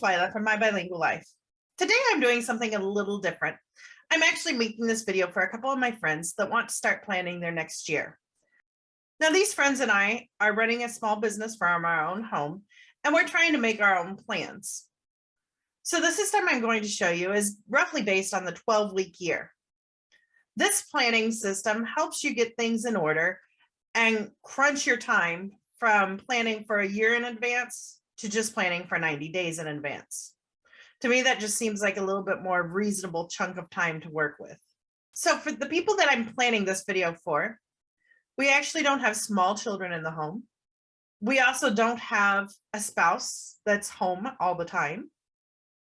Twyla from My Bilingual Life. Today I'm doing something a little different. I'm actually making this video for a couple of my friends that want to start planning their next year. Now these friends and I are running a small business from our own home, and we're trying to make our own plans. So the system I'm going to show you is roughly based on the 12-week year. This planning system helps you get things in order and crunch your time from planning for a year in advance to just planning for 90 days in advance. To me, that just seems like a little bit more reasonable chunk of time to work with. So for the people that I'm planning this video for, we actually don't have small children in the home. We also don't have a spouse that's home all the time.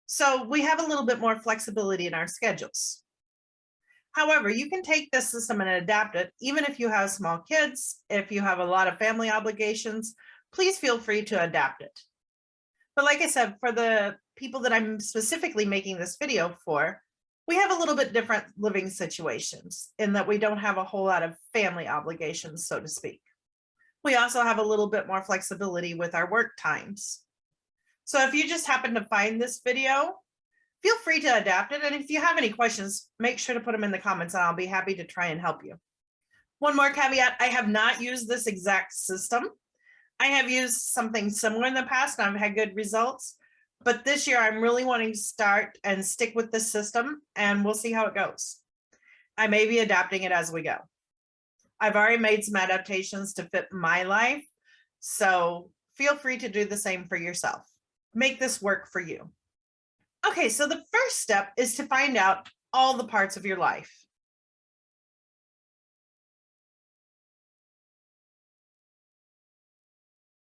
So we have a little bit more flexibility in our schedules. However, you can take this system and adapt it, even if you have small kids, if you have a lot of family obligations, please feel free to adapt it. But like I said, for the people that I'm specifically making this video for, we have a little bit different living situations in that we don't have a whole lot of family obligations, so to speak. We also have a little bit more flexibility with our work times. So if you just happen to find this video, feel free to adapt it. And if you have any questions, make sure to put them in the comments and I'll be happy to try and help you. One more caveat, I have not used this exact system. I have used something similar in the past and I've had good results, but this year I'm really wanting to start and stick with this system and we'll see how it goes. I may be adapting it as we go. I've already made some adaptations to fit my life, so feel free to do the same for yourself. Make this work for you. Okay, so the first step is to find out all the parts of your life.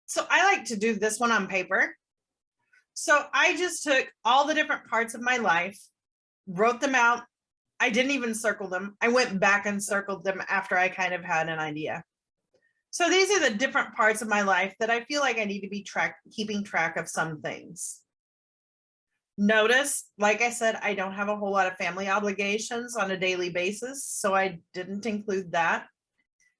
So I like to do this one on paper. So I just took all the different parts of my life, wrote them out. I didn't even circle them. I went back and circled them after I kind of had an idea. So these are the different parts of my life that I feel like I need to be keeping track of some things. Notice, like I said, I don't have a whole lot of family obligations on a daily basis, so I didn't include that.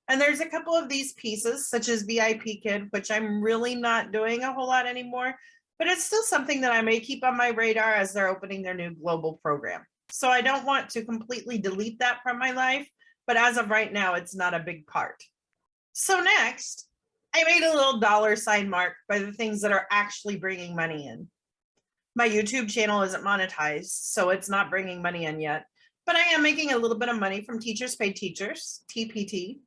And there's a couple of these pieces, such as VIP Kid, which I'm really not doing a whole lot anymore, but it's still something that I may keep on my radar as they're opening their new global program. So I don't want to completely delete that from my life, but as of right now, it's not a big part. So next, I made a little $ mark by the things that are actually bringing money in. My YouTube channel isn't monetized, so it's not bringing money in yet, but I am making a little bit of money from Teachers Pay Teachers, TPT.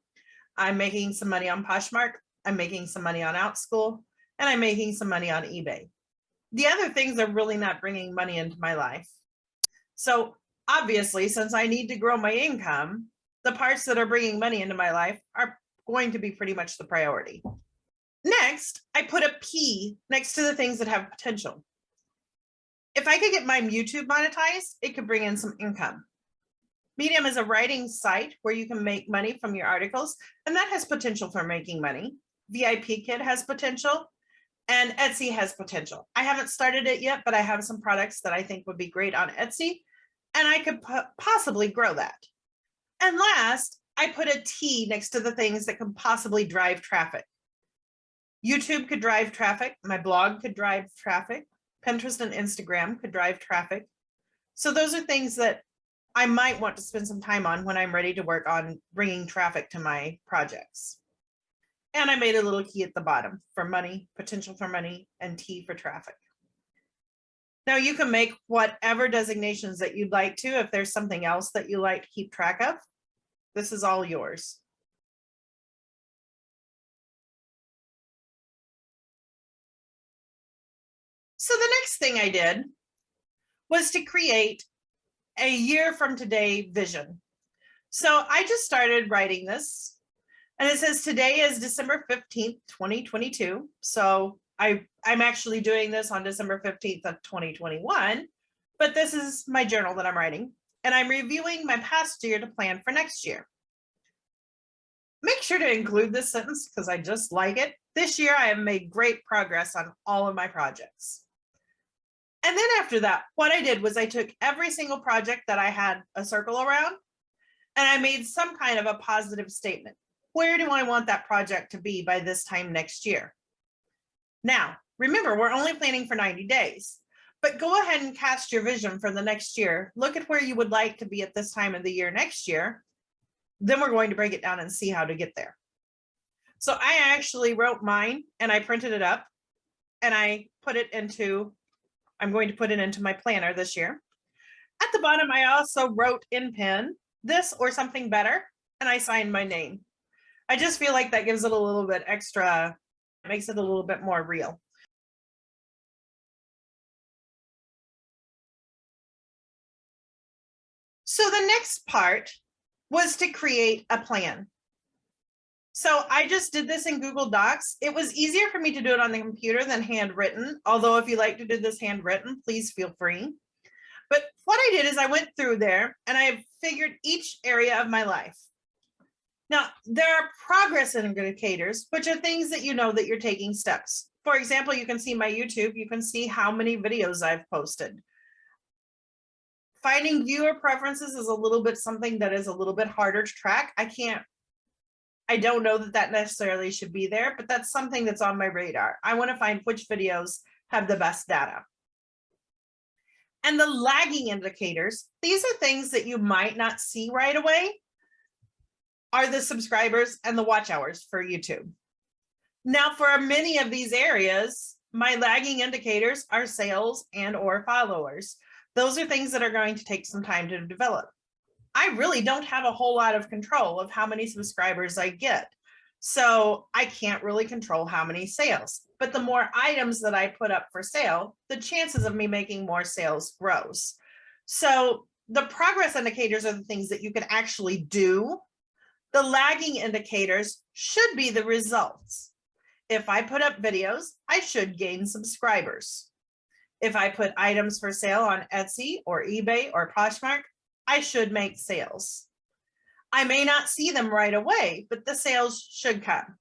I'm making some money on Poshmark, I'm making some money on OutSchool, and I'm making some money on eBay. The other things are really not bringing money into my life. So obviously, since I need to grow my income, the parts that are bringing money into my life are going to be pretty much the priority. Next, I put a P next to the things that have potential. If I could get my YouTube monetized, it could bring in some income. Medium is a writing site where you can make money from your articles, and that has potential for making money. VIP Kid has potential, and Etsy has potential. I haven't started it yet, but I have some products that I think would be great on Etsy, and I could possibly grow that. And last, I put a T next to the things that could possibly drive traffic. YouTube could drive traffic, my blog could drive traffic, Pinterest and Instagram could drive traffic. So those are things that I might want to spend some time on when I'm ready to work on bringing traffic to my projects. And I made a little key at the bottom for money, potential for money, and T for traffic. Now you can make whatever designations that you'd like to. If there's something else that you like to keep track of, this is all yours. So the next thing I did was to create a year from today vision. So I just started writing this, and it says today is December 15th, 2022. So I'm actually doing this on December 15th of 2021, but this is my journal that I'm writing, and I'm reviewing my past year to plan for next year. Make sure to include this sentence because I just like it. This year I have made great progress on all of my projects. And then after that, what I did was I took every single project that I had a circle around and I made some kind of a positive statement. Where do I want that project to be by this time next year? Now, remember, we're only planning for 90 days, But go ahead and cast your vision for the next year. Look at where you would like to be at this time of the year next year. Then we're going to break it down and see how to get there. So I actually wrote mine and I printed it up and I'm going to put it into my planner this year. At the bottom, I also wrote in pen, this or something better, and I signed my name. I just feel like that gives it a little bit extra, makes it a little bit more real. So the next part was to create a plan. So I just did this in Google Docs. It was easier for me to do it on the computer than handwritten. Although if you like to do this handwritten, please feel free. But what I did is I went through there and I figured each area of my life. Now, there are progress indicators, which are things that you know that you're taking steps. For example, you can see my YouTube, you can see how many videos I've posted. Finding viewer preferences is a little bit something that is a little bit harder to track. I don't know that that necessarily should be there, but that's something that's on my radar. I want to find which videos have the best data. And the lagging indicators, these are things that you might not see right away, are the subscribers and the watch hours for YouTube. Now, for many of these areas, my lagging indicators are sales and or followers. Those are things that are going to take some time to develop. I really don't have a whole lot of control of how many subscribers I get. So I can't really control how many sales, but the more items that I put up for sale, the chances of me making more sales grows. So the progress indicators are the things that you can actually do. The lagging indicators should be the results. If I put up videos, I should gain subscribers. If I put items for sale on Etsy or eBay or Poshmark, I should make sales. I may not see them right away, but the sales should come.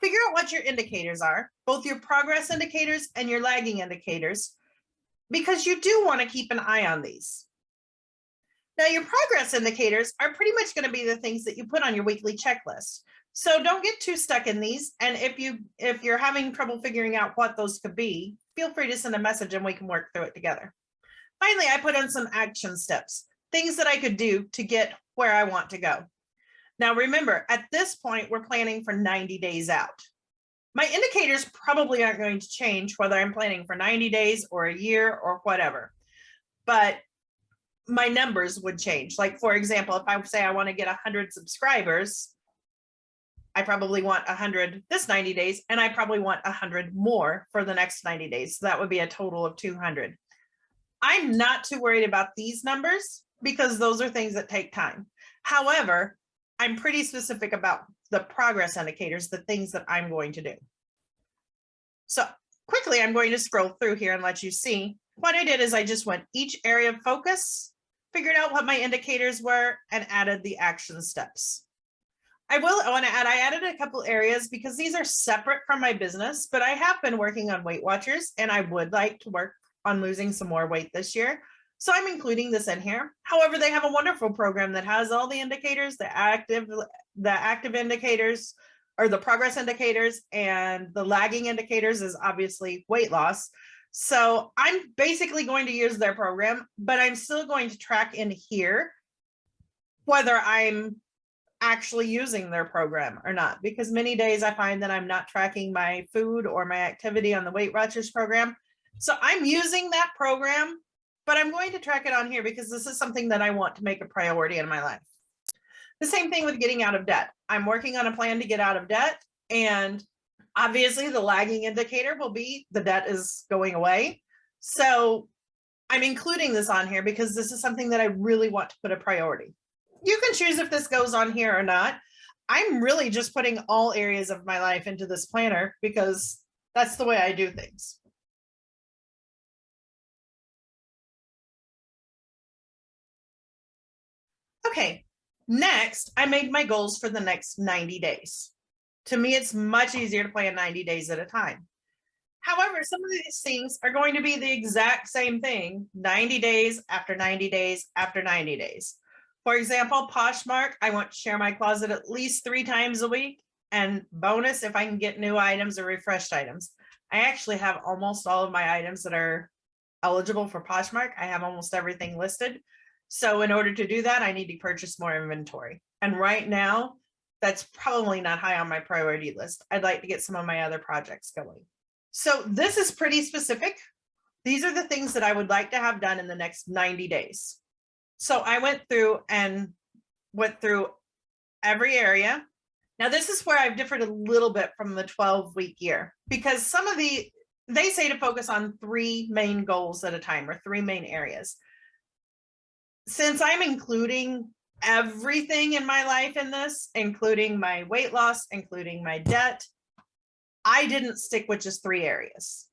Figure out what your indicators are, both your progress indicators and your lagging indicators, because you do want to keep an eye on these. Now, your progress indicators are pretty much going to be the things that you put on your weekly checklist. So don't get too stuck in these. And if you're having trouble figuring out what those could be, feel free to send a message and we can work through it together. Finally, I put in some action steps, things that I could do to get where I want to go. Now, remember, at this point, we're planning for 90 days out. My indicators probably aren't going to change whether I'm planning for 90 days or a year or whatever, but my numbers would change. Like, for example, if I say I want to get 100 subscribers, I probably want 100 this 90 days, and I probably want 100 more for the next 90 days. So that would be a total of 200. I'm not too worried about these numbers because those are things that take time. However, I'm pretty specific about the progress indicators, the things that I'm going to do. So quickly, I'm going to scroll through here and let you see. What I did is I just went each area of focus, figured out what my indicators were, and added the action steps. I added a couple areas because these are separate from my business, but I have been working on Weight Watchers and I would like to work on losing some more weight this year. So I'm including this in here. However, they have a wonderful program that has all the indicators, the active indicators, or the progress indicators, and the lagging indicators is obviously weight loss. So I'm basically going to use their program, but I'm still going to track in here whether I'm actually using their program or not, because many days I find that I'm not tracking my food or my activity on the Weight Watchers program. So I'm using that program, but I'm going to track it on here because this is something that I want to make a priority in my life. The same thing with getting out of debt. I'm working on a plan to get out of debt, and obviously the lagging indicator will be the debt is going away. So I'm including this on here because this is something that I really want to put a priority. You can choose if this goes on here or not. I'm really just putting all areas of my life into this planner because that's the way I do things. Okay, next, I made my goals for the next 90 days. To me, it's much easier to plan 90 days at a time. However, some of these things are going to be the exact same thing, 90 days after 90 days after 90 days. For example, Poshmark, I want to share my closet at least 3 times a week. And bonus, if I can get new items or refreshed items. I actually have almost all of my items that are eligible for Poshmark. I have almost everything listed. So in order to do that, I need to purchase more inventory. And right now, that's probably not high on my priority list. I'd like to get some of my other projects going. So this is pretty specific. These are the things that I would like to have done in the next 90 days. So I went through every area. Now this is where I've differed a little bit from the 12-week year, because they say to focus on 3 main goals at a time, or 3 main areas. Since I'm including everything in my life in this, including my weight loss, including my debt, I didn't stick with just 3 areas.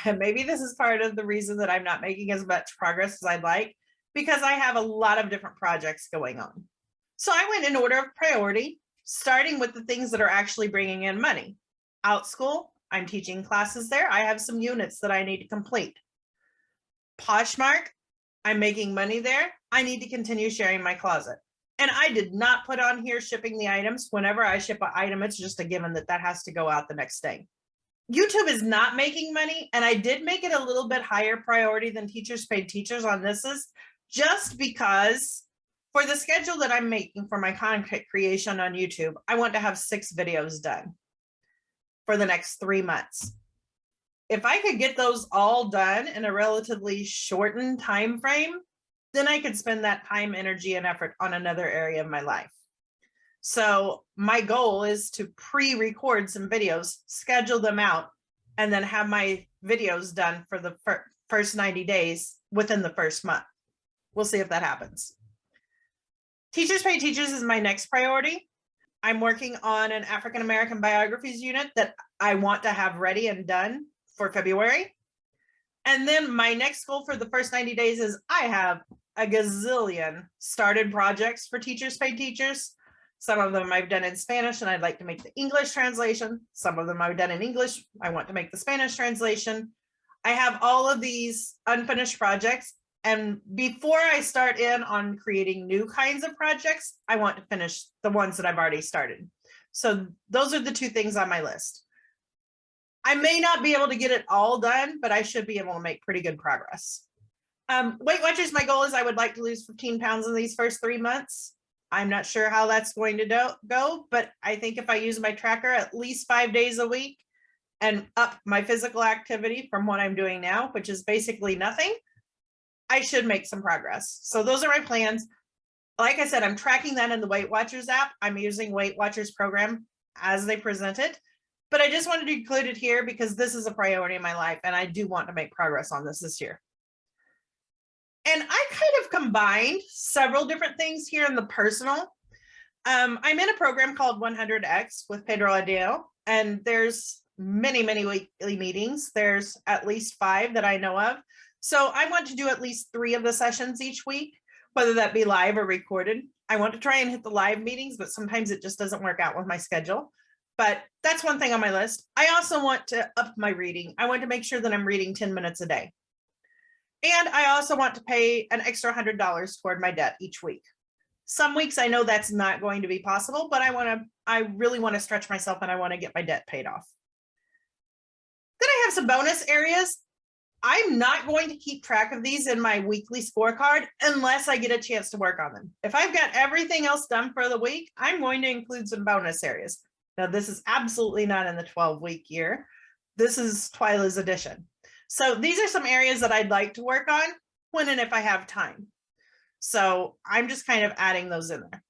And maybe this is part of the reason that I'm not making as much progress as I'd like, because I have a lot of different projects going on. So I went in order of priority, starting with the things that are actually bringing in money. Outschool, I'm teaching classes there. I have some units that I need to complete. Poshmark, I'm making money there. I need to continue sharing my closet. And I did not put on here shipping the items. Whenever I ship an item, it's just a given that has to go out the next day. YouTube is not making money, and I did make it a little bit higher priority than Teachers Paid Teachers on this, is just because for the schedule that I'm making for my content creation on YouTube, I want to have 6 videos done for the next 3 months. If I could get those all done in a relatively shortened time frame, then I could spend that time, energy, and effort on another area of my life. So my goal is to pre-record some videos, schedule them out, and then have my videos done for the first 90 days within the first month. We'll see if that happens. Teachers Pay Teachers is my next priority. I'm working on an African American biographies unit that I want to have ready and done for February. And then my next goal for the first 90 days is I have a gazillion started projects for Teachers Pay Teachers. Some of them I've done in Spanish and I'd like to make the English translation. Some of them I've done in English. I want to make the Spanish translation. I have all of these unfinished projects. And before I start in on creating new kinds of projects, I want to finish the ones that I've already started. So those are the 2 things on my list. I may not be able to get it all done, but I should be able to make pretty good progress. Weight Watchers, my goal is I would like to lose 15 pounds in these first 3 months. I'm not sure how that's going to go, but I think if I use my tracker at least 5 days a week and up my physical activity from what I'm doing now, which is basically nothing, I should make some progress. So those are my plans. Like I said, I'm tracking that in the Weight Watchers app. I'm using Weight Watchers program as they present it, but I just wanted to include it here because this is a priority in my life and I do want to make progress on this year. And I kind of combined several different things here in the personal. I'm in a program called 100X with Pedro Adeo, and there's many, many weekly meetings. There's at least 5 that I know of. So I want to do at least 3 of the sessions each week, whether that be live or recorded. I want to try and hit the live meetings, but sometimes it just doesn't work out with my schedule. But that's one thing on my list. I also want to up my reading. I want to make sure that I'm reading 10 minutes a day. And I also want to pay an extra $100 toward my debt each week. Some weeks I know that's not going to be possible, but I really want to stretch myself and I want to get my debt paid off. Then I have some bonus areas. I'm not going to keep track of these in my weekly scorecard unless I get a chance to work on them. If I've got everything else done for the week, I'm going to include some bonus areas. Now, this is absolutely not in the 12-week year. This is Twyla's edition. So these are some areas that I'd like to work on when and if I have time. So I'm just kind of adding those in there.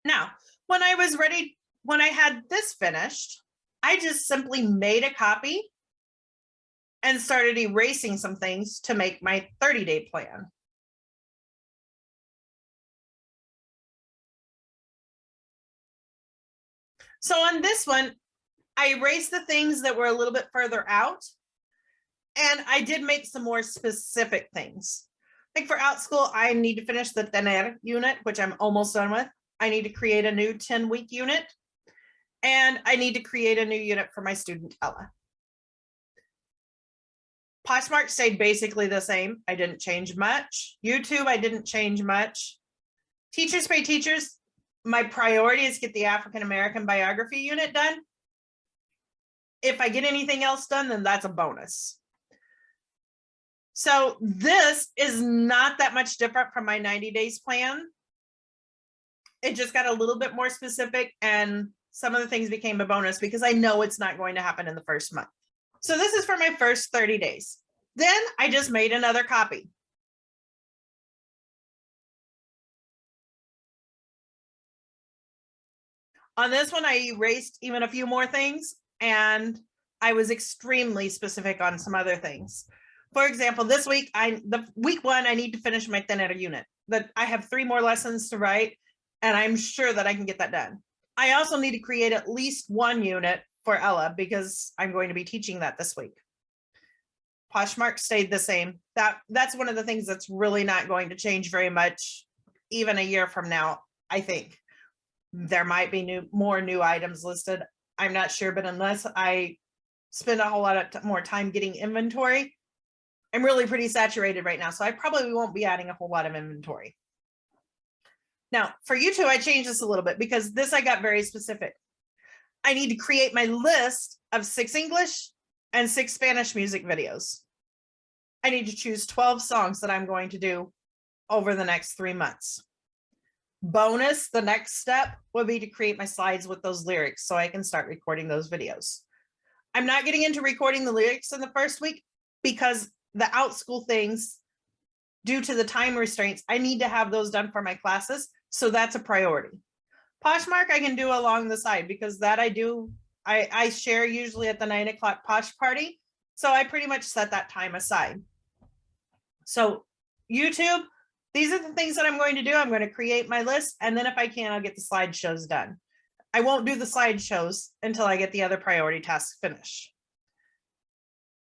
Now, when I had this finished, I just simply made a copy and started erasing some things to make my 30-day plan. So on this one, I erased the things that were a little bit further out. And I did make some more specific things. Like for Outschool, I need to finish the Tener unit, which I'm almost done with. I need to create a new 10-week unit. And I need to create a new unit for my student Ella. Poshmark stayed basically the same. I didn't change much. YouTube, I didn't change much. Teachers Pay Teachers, my priority is get the African American biography unit done. If I get anything else done, then that's a bonus. So this is not that much different from my 90 days plan. It just got a little bit more specific, and some of the things became a bonus because I know it's not going to happen in the first month. So this is for my first 30 days. Then I just made another copy. On this one, I erased even a few more things, and I was extremely specific on some other things. For example, this week, week 1, I need to finish my thin edit unit. But I have 3 more lessons to write, and I'm sure that I can get that done. I also need to create at least 1 unit for Ella because I'm going to be teaching that this week. Poshmark stayed the same. That's one of the things that's really not going to change very much, even a year from now, I think. There might be more new items listed. I'm not sure, but unless I spend a whole lot of more time getting inventory, I'm really pretty saturated right now. So I probably won't be adding a whole lot of inventory. Now for YouTube, I changed this a little bit because this I got very specific. I need to create my list of 6 English and 6 Spanish music videos. I need to choose 12 songs that I'm going to do over the next 3 months. Bonus, the next step would be to create my slides with those lyrics so I can start recording those videos. I'm not getting into recording the lyrics in the first week because the outschool things, due to the time restraints, I need to have those done for my classes. So that's a priority. Poshmark I can do along the side because that I share usually at the 9 o'clock Posh party. So I pretty much set that time aside. So YouTube, these are the things that I'm going to do. I'm going to create my list, and then if I can, I'll get the slideshows done. I won't do the slideshows until I get the other priority tasks finished.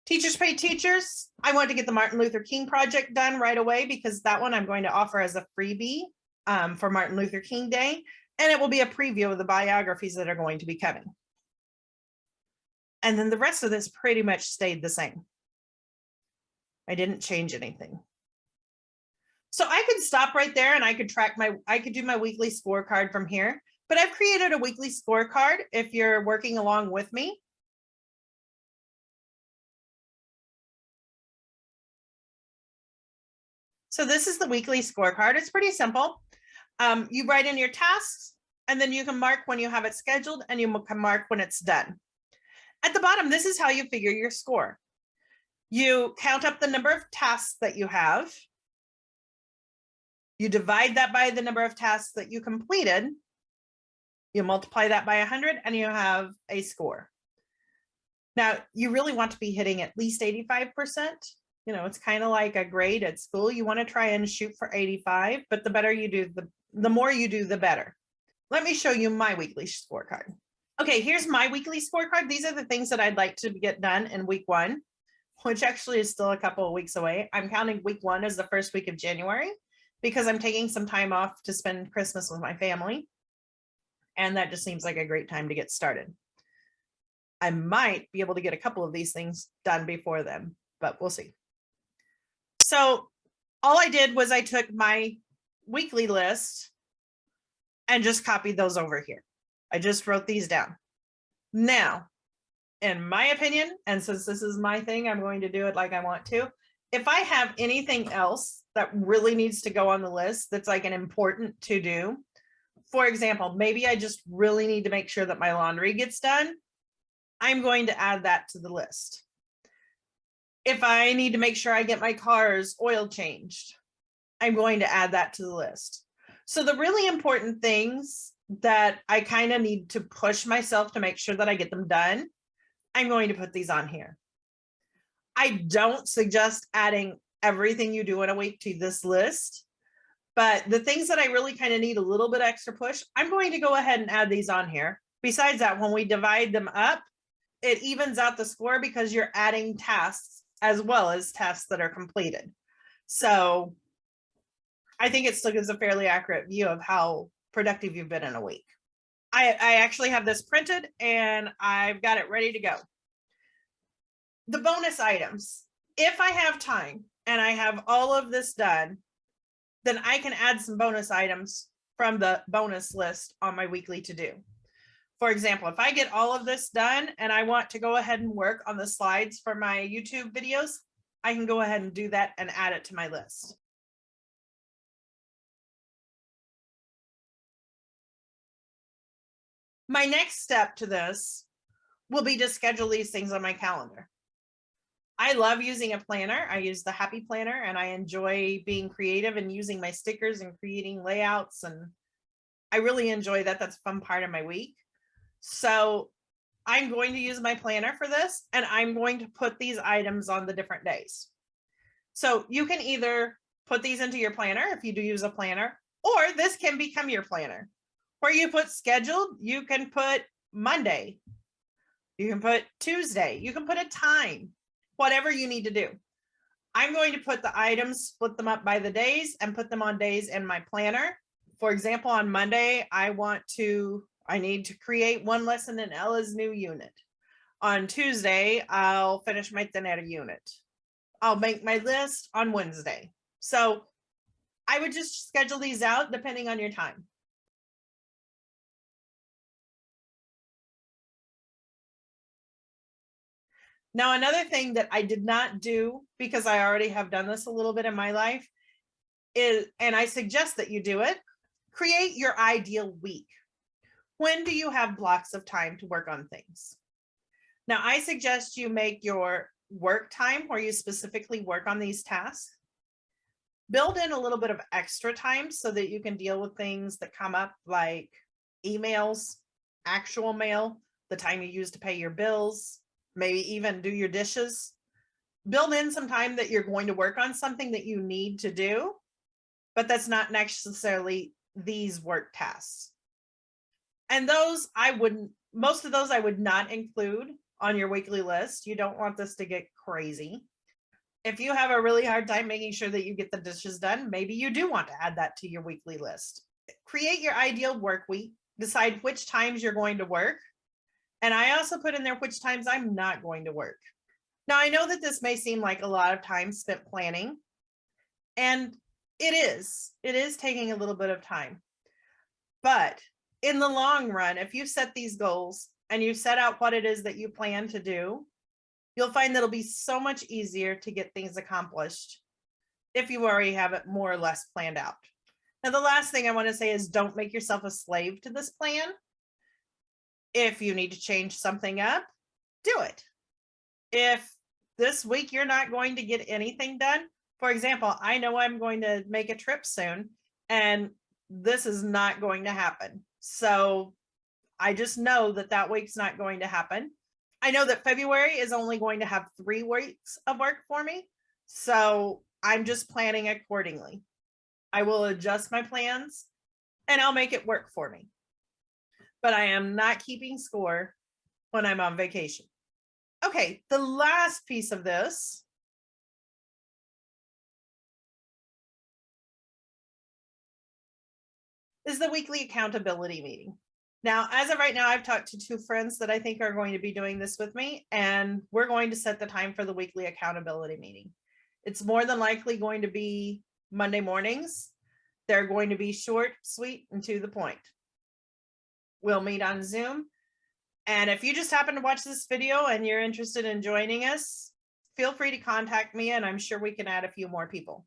Teachers Pay Teachers. I want to get the Martin Luther King project done right away because that one I'm going to offer as a freebie for Martin Luther King Day, and it will be a preview of the biographies that are going to be coming. And then the rest of this pretty much stayed the same. I didn't change anything. So I could stop right there and I could do my weekly scorecard from here, but I've created a weekly scorecard if you're working along with me. So this is the weekly scorecard. It's pretty simple. You write in your tasks, and then you can mark when you have it scheduled, and you can mark when it's done. At the bottom, this is how you figure your score. You count up the number of tasks that you have. You divide that by the number of tasks that you completed. You multiply that by 100, and you have a score. Now, you really want to be hitting at least 85%. You know, it's kind of like a grade at school. You want to try and shoot for 85, but the better you do, the more you do, the better. Let me show you my weekly scorecard. Okay, here's my weekly scorecard. These are the things that I'd like to get done in week 1, which actually is still a couple of weeks away. I'm counting week 1 as the first week of January because I'm taking some time off to spend Christmas with my family. And that just seems like a great time to get started. I might be able to get a couple of these things done before then, but we'll see. So all I did was I took my weekly list and just copied those over here. I just wrote these down. Now, in my opinion, and since this is my thing, I'm going to do it like I want to. If I have anything else that really needs to go on the list that's like an important to do, for example, maybe I just really need to make sure that my laundry gets done, I'm going to add that to the list. If I need to make sure I get my car's oil changed, I'm going to add that to the list. So the really important things that I kind of need to push myself to make sure that I get them done, I'm going to put these on here. I don't suggest adding everything you do in a week to this list, but the things that I really kind of need a little bit extra push, I'm going to go ahead and add these on here. Besides that, when we divide them up, it evens out the score because you're adding tasks as well as tasks that are completed. So I think it still gives a fairly accurate view of how productive you've been in a week. I actually have this printed and I've got it ready to go. The bonus items, if I have time and I have all of this done, then I can add some bonus items from the bonus list on my weekly to do. For example, if I get all of this done and I want to go ahead and work on the slides for my YouTube videos, I can go ahead and do that and add it to my list. My next step to this will be to schedule these things on my calendar. I love using a planner. I use the Happy Planner, and I enjoy being creative and using my stickers and creating layouts. And I really enjoy that. That's a fun part of my week. So I'm going to use my planner for this, and I'm going to put these items on the different days. So you can either put these into your planner if you do use a planner, or this can become your planner. Where you put scheduled, you can put Monday, you can put Tuesday, you can put a time, whatever you need to do. I'm going to put the items, split them up by the days, and put them on days in my planner. For example, on Monday, I need to create one lesson in Ella's new unit. On Tuesday, I'll finish my Thanetta unit. I'll make my list on Wednesday. So I would just schedule these out depending on your time. Now, another thing that I did not do, because I already have done this a little bit in my life, is, and I suggest that you do it, create your ideal week. When do you have blocks of time to work on things? Now, I suggest you make your work time where you specifically work on these tasks. Build in a little bit of extra time so that you can deal with things that come up like emails, actual mail, the time you use to pay your bills, maybe even do your dishes. Build in some time that you're going to work on something that you need to do, but that's not necessarily these work tasks. And most of those I would not include on your weekly list. You don't want this to get crazy. If you have a really hard time making sure that you get the dishes done, maybe you do want to add that to your weekly list. Create your ideal work week, decide which times you're going to work. And I also put in there which times I'm not going to work. Now, I know that this may seem like a lot of time spent planning, and it is taking a little bit of time. But in the long run, if you set these goals and you set out what it is that you plan to do, you'll find that it'll be so much easier to get things accomplished if you already have it more or less planned out. Now, the last thing I want to say is don't make yourself a slave to this plan. If you need to change something up, do it. If this week you're not going to get anything done, for example, I know I'm going to make a trip soon, and this is not going to happen. So I just know that that week's not going to happen. I know that February is only going to have 3 weeks of work for me. So I'm just planning accordingly. I will adjust my plans and I'll make it work for me. But I am not keeping score when I'm on vacation. Okay, the last piece of this is the weekly accountability meeting. Now, as of right now, I've talked to 2 friends that I think are going to be doing this with me, and we're going to set the time for the weekly accountability meeting. It's more than likely going to be Monday mornings. They're going to be short, sweet, and to the point. We'll meet on Zoom. And if you just happen to watch this video and you're interested in joining us, feel free to contact me, and I'm sure we can add a few more people.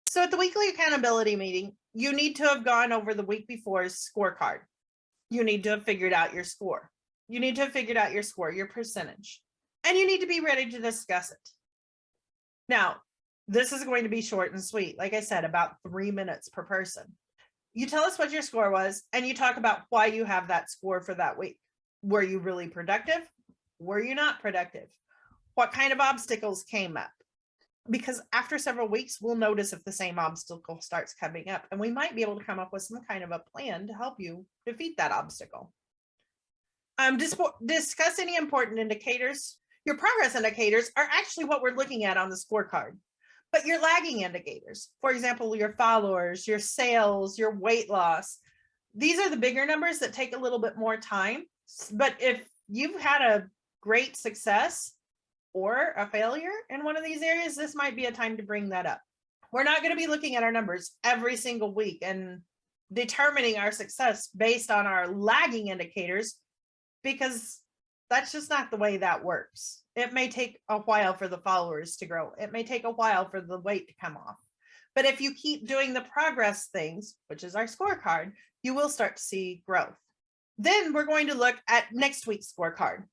So at the weekly accountability meeting, you need to have gone over the week before's scorecard. You need to have figured out your score. You need to have figured out your score, your percentage, and you need to be ready to discuss it. Now, this is going to be short and sweet. Like I said, about 3 minutes per person. You tell us what your score was, and you talk about why you have that score for that week. Were you really productive? Were you not productive? What kind of obstacles came up? Because after several weeks, we'll notice if the same obstacle starts coming up, and we might be able to come up with some kind of a plan to help you defeat that obstacle. Discuss any important indicators. Your progress indicators are actually what we're looking at on the scorecard, but your lagging indicators, for example, your followers, your sales, your weight loss, these are the bigger numbers that take a little bit more time. But if you've had a great success or a failure in one of these areas, this might be a time to bring that up. We're not going to be looking at our numbers every single week and determining our success based on our lagging indicators, because That's just not the way that works. It may take a while for the followers to grow. It may take a while for the weight to come off. But if you keep doing the progress things, which is our scorecard, you will start to see growth. Then we're going to look at next week's scorecard.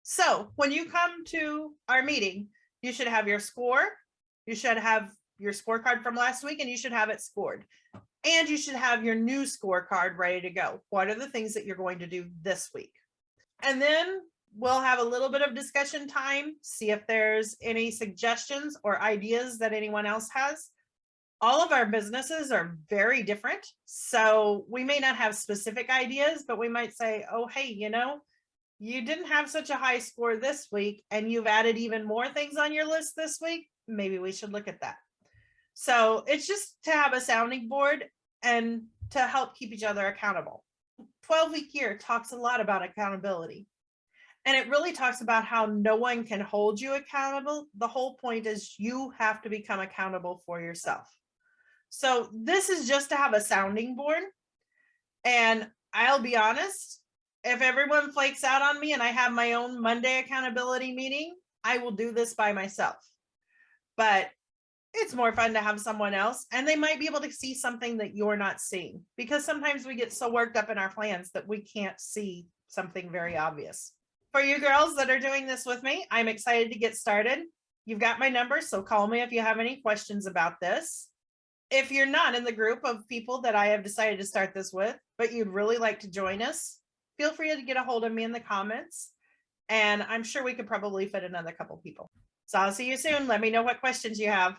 So when you come to our meeting, you should have your score, you should have your scorecard from last week, and you should have it scored. And you should have your new scorecard ready to go. What are the things that you're going to do this week? And then we'll have a little bit of discussion time, see if there's any suggestions or ideas that anyone else has. All of our businesses are very different. So we may not have specific ideas, but we might say, oh, hey, you didn't have such a high score this week and you've added even more things on your list this week. Maybe we should look at that. So it's just to have a sounding board and to help keep each other accountable. 12-week year talks a lot about accountability. And it really talks about how no one can hold you accountable. The whole point is you have to become accountable for yourself. So this is just to have a sounding board. And I'll be honest, if everyone flakes out on me and I have my own Monday accountability meeting, I will do this by myself. But it's more fun to have someone else, and they might be able to see something that you're not seeing, because sometimes we get so worked up in our plans that we can't see something very obvious. For you girls that are doing this with me, I'm excited to get started. You've got my number, so call me if you have any questions about this. If you're not in the group of people that I have decided to start this with, but you'd really like to join us, feel free to get a hold of me in the comments, and I'm sure we could probably fit another couple people. So I'll see you soon. Let me know what questions you have.